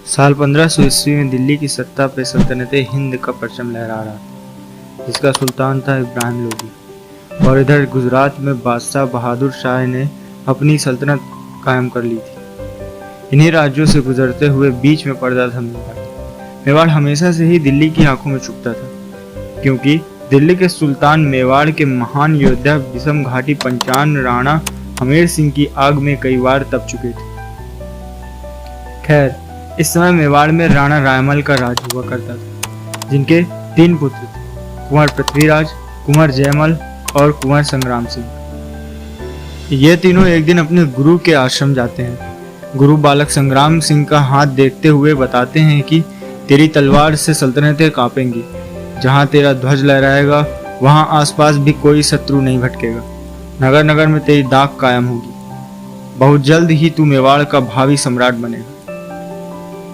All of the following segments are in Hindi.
साल 1500 ईस्वी में दिल्ली की सत्ता पे सल्तनत हिंद का परचम लहरा रहा था, जिसका सुल्तान था इब्राहिम लोदी। और इधर गुजरात में बादशाह बहादुर शाह ने अपनी सल्तनत कायम कर ली थी। इन्हीं राज्यों से गुजरते हुए बीच में पड़ता था मेवाड़। मेवाड़ हमेशा से ही दिल्ली की आंखों में चुभता था, क्योंकि दिल्ली के सुल्तान मेवाड़ के महान योद्धा विषम घाटी पंचान राणा हमीर सिंह की आग में कई बार तप चुके थे। खैर, इस समय मेवाड़ में राणा रायमल का राज हुआ करता था, जिनके 3 पुत्र थे, कुंवर पृथ्वीराज, कुंवर जयमल और कुंवर संग्राम सिंह। ये तीनों एक दिन अपने गुरु के आश्रम जाते हैं। गुरु बालक संग्राम सिंह का हाथ देखते हुए बताते हैं कि तेरी तलवार से सल्तनतें कांपेंगी। जहां तेरा ध्वज लहराएगा वहां आसपास भी कोई शत्रु नहीं भटकेगा। नगर नगर में तेरी दाग कायम होगी। बहुत जल्द ही तू मेवाड़ का भावी सम्राट बनेगा।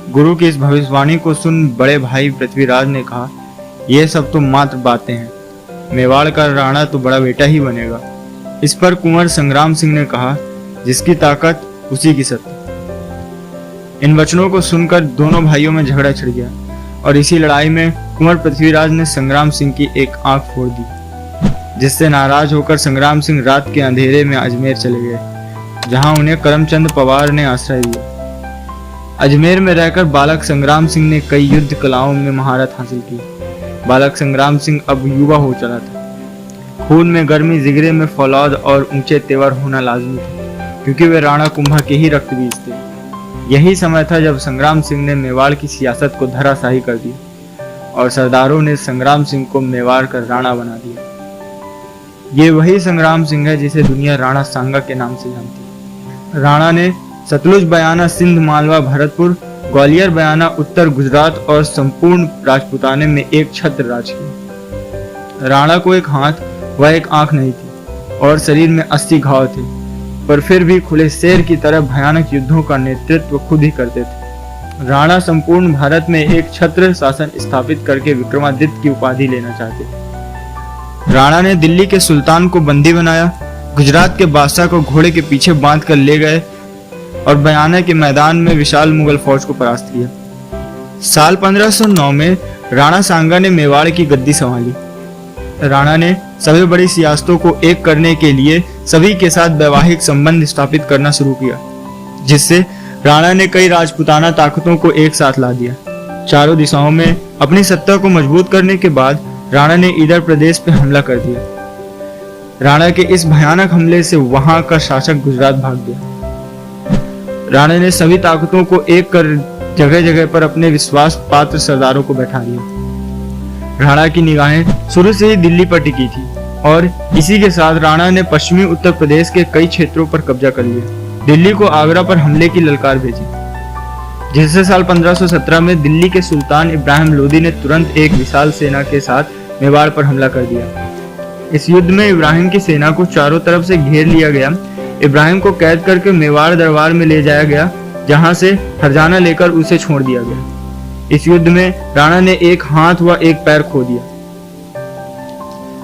गुरु की इस भविष्यवाणी को सुन बड़े भाई पृथ्वीराज ने कहा, यह सब तो मात्र बातें हैं, मेवाड़ का राणा तो बड़ा बेटा ही बनेगा। इस पर कुंवर संग्राम सिंह ने कहा, जिसकी ताकत उसी की सत्ता। इन वचनों को सुनकर दोनों भाइयों में झगड़ा छिड़ गया और इसी लड़ाई में कुंवर पृथ्वीराज ने संग्राम सिंह की एक आंख फोड़ दी, जिससे नाराज होकर संग्राम सिंह रात के अंधेरे में अजमेर चले गए, जहां उन्हें करमचंद पवार ने आश्रय दिया। अजमेर में रहकर बालक संग्राम सिंह ने कई युद्ध कलाओं में महारत हासिल की। बालक संग्राम सिंह अब युवा हो चला था। खून में गर्मी, जिगरे में फौलाद और ऊंचे तेवर होना लाजमी था, क्योंकि वे राणा कुंभा के ही रक्त बीज थे। यही समय था जब संग्राम सिंह ने मेवाड़ की सियासत को धराशायी कर दिया और सरदारों ने संग्राम सिंह को मेवाड़ का राणा बना दिया। ये वही संग्राम सिंह है जिसे दुनिया राणा सांगा के नाम से जानती है। राणा ने सतलुज, बयाना, सिंध, मालवा, भरतपुर, ग्वालियर, बयाना, उत्तर गुजरात और संपूर्ण राजपुताने में एक छत्र राज किया। राणा को एक हाथ व एक आंख नहीं थी और शरीर में 80 घाव थे, पर फिर भी खुले शेर की तरह भयानक युद्धों का नेतृत्व खुद ही करते थे। राणा संपूर्ण भारत में एक छत्र शासन स्थापित करके विक्रमादित्य की उपाधि लेना चाहते थे। राणा ने दिल्ली के सुल्तान को बंदी बनाया, गुजरात के बादशाह को घोड़े के पीछे बांध कर ले गए और बयाना के मैदान में विशाल मुगल फौज को परास्त किया। साल 1509 में राणा सांगा ने मेवाड़ की गद्दी संभाली। राणा ने सभी बड़ी सियासतों को एक करने के लिए सभी के साथ वैवाहिक संबंध स्थापित करना शुरू किया, जिससे राणा ने कई राजपुताना ताकतों को एक साथ ला दिया। चारों दिशाओं में अपनी सत्ता को मजबूत करने के बाद राणा ने इधर प्रदेश पे हमला कर दिया। राणा के इस भयानक हमले से वहां का शासक गुजरात भाग गया। राणा ने सभी ताकतों को एक कर जगह जगह पर अपने विश्वास पात्र सरदारों को बैठा दिया। राणा की निगाहें शुरू से ही दिल्ली पर टिकी थी और इसी के साथ राणा ने पश्चिमी उत्तर प्रदेश के कई क्षेत्रों पर कब्जा कर लिया। दिल्ली को आगरा पर हमले की ललकार भेजी, जिससे साल 1517 में दिल्ली के सुल्तान इब्राहिम लोदी ने तुरंत एक विशाल सेना के साथ मेवाड़ पर हमला कर दिया। इस युद्ध में इब्राहिम की सेना को चारों तरफ से घेर लिया गया। इब्राहिम को कैद करके मेवाड़ दरबार में ले जाया गया, जहां से हरजाना लेकर उसे छोड़ दिया गया। इस युद्ध में राणा ने एक हाथ व एक पैर खो दिया।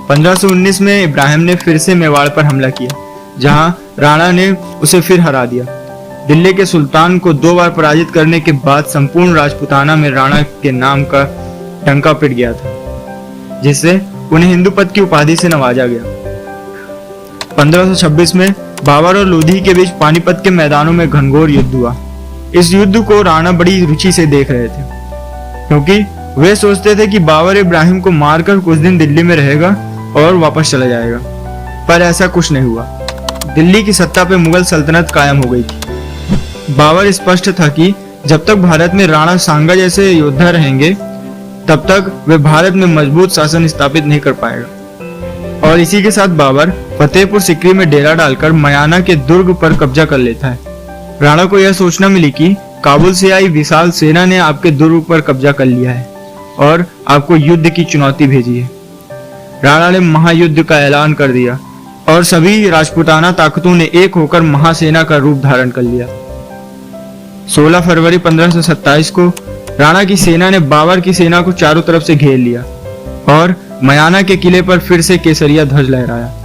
1519 में इब्राहिम ने फिर से मेवाड़ पर हमला किया, जहां राणा ने उसे फिर हरा दिया। दिल्ली के सुल्तान को 2 बार पराजित करने के बाद संपूर्ण राजपुताना में राणा के नाम का डंका पिट गया था, जिससे उन्हें हिंदू पद की उपाधि से नवाजा गया। 1526 में बाबर और लोधी के बीच पानीपत के मैदानों में घनघोर युद्ध हुआ। इस युद्ध को राणा बड़ी रुचि से देख रहे थे, क्योंकि वे सोचते थे कि बाबर इब्राहिम को मारकर कुछ दिन दिल्ली में रहेगा और वापस चला जाएगा, पर ऐसा कुछ नहीं हुआ। दिल्ली की सत्ता पे मुगल सल्तनत कायम हो गई थी। बाबर स्पष्ट था कि जब तक भारत में राणा सांगा जैसे योद्धा रहेंगे, तब तक वे भारत में मजबूत शासन स्थापित नहीं कर पाएगा। और इसी के साथ बाबर फतेहपुर सिकरी में डेरा डालकर मयाना के दुर्ग पर कब्जा कर लेता है। राणा को यह सोचना मिली कि काबुल से आई विशाल सेना ने आपके दुर्ग पर कब्जा कर लिया है और आपको युद्ध की चुनौती भेजी है। राणा ने महायुद्ध का ऐलान कर दिया और सभी राजपुताना ताकतों ने एक होकर महासेना का रूप धारण कर लिया। 16 फरवरी 1527 को राणा की सेना ने बाबर की सेना को चारों तरफ से घेर लिया और मयाना के किले पर फिर से केसरिया ध्वज लहराया।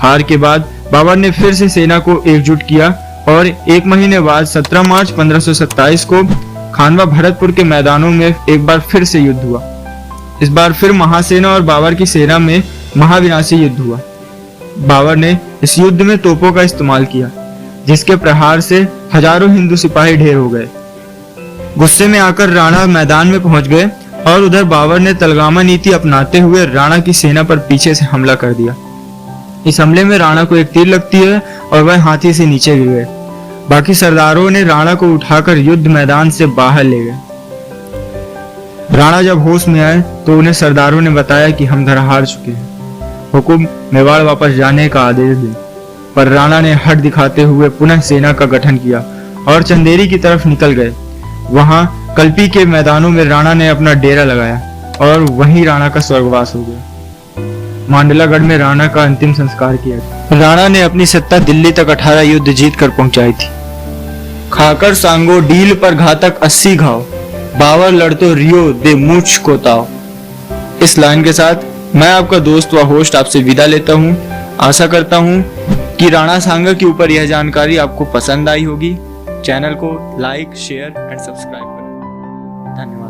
हार के बाद बाबर ने फिर से सेना को एकजुट किया और 1 महीने बाद 17 मार्च 1527 को खानवा भरतपुर के मैदानों में एक बार फिर से युद्ध हुआ। इस बार फिर महासेना और बाबर की सेना में महाविनाशी युद्ध हुआ। बाबर ने इस युद्ध में तोपों का इस्तेमाल किया, जिसके प्रहार से हजारों हिंदू सिपाही ढेर हो गए। गुस्से में आकर राणा मैदान में पहुंच गए और उधर बाबर ने तलगामा नीति अपनाते हुए राणा की सेना पर पीछे से हमला कर दिया। इस हमले में राणा को एक तीर लगती है और वह हाथी से नीचे गिर गए। बाकी सरदारों ने राणा को उठाकर युद्ध मैदान से बाहर ले गए। राणा जब होश में आए तो उन्हें सरदारों ने बताया कि हम हार चुके हैं, हुकुम मेवाड़ वापस जाने का आदेश दें। पर राणा ने हट दिखाते हुए पुनः सेना का गठन किया और चंदेरी की तरफ निकल गए। वहां कल्पी के मैदानों में राणा ने अपना डेरा लगाया और वहीं राणा का स्वर्गवास हो गया। मांडलागढ़ में राणा का अंतिम संस्कार किया गया। राणा ने अपनी सत्ता दिल्ली तक 18 युद्ध जीत कर पहुंचाई थी। खाकर सांगो डील पर घातक 80 घाव, बाबर लड़तो रियो दे मूछ को ताव। इस लाइन के साथ मैं आपका दोस्त व होस्ट आपसे विदा लेता हूं। आशा करता हूं कि राणा सांगा के ऊपर यह जानकारी आपको पसंद आई होगी। चैनल को लाइक, शेयर एंड सब्सक्राइब करें। धन्यवाद।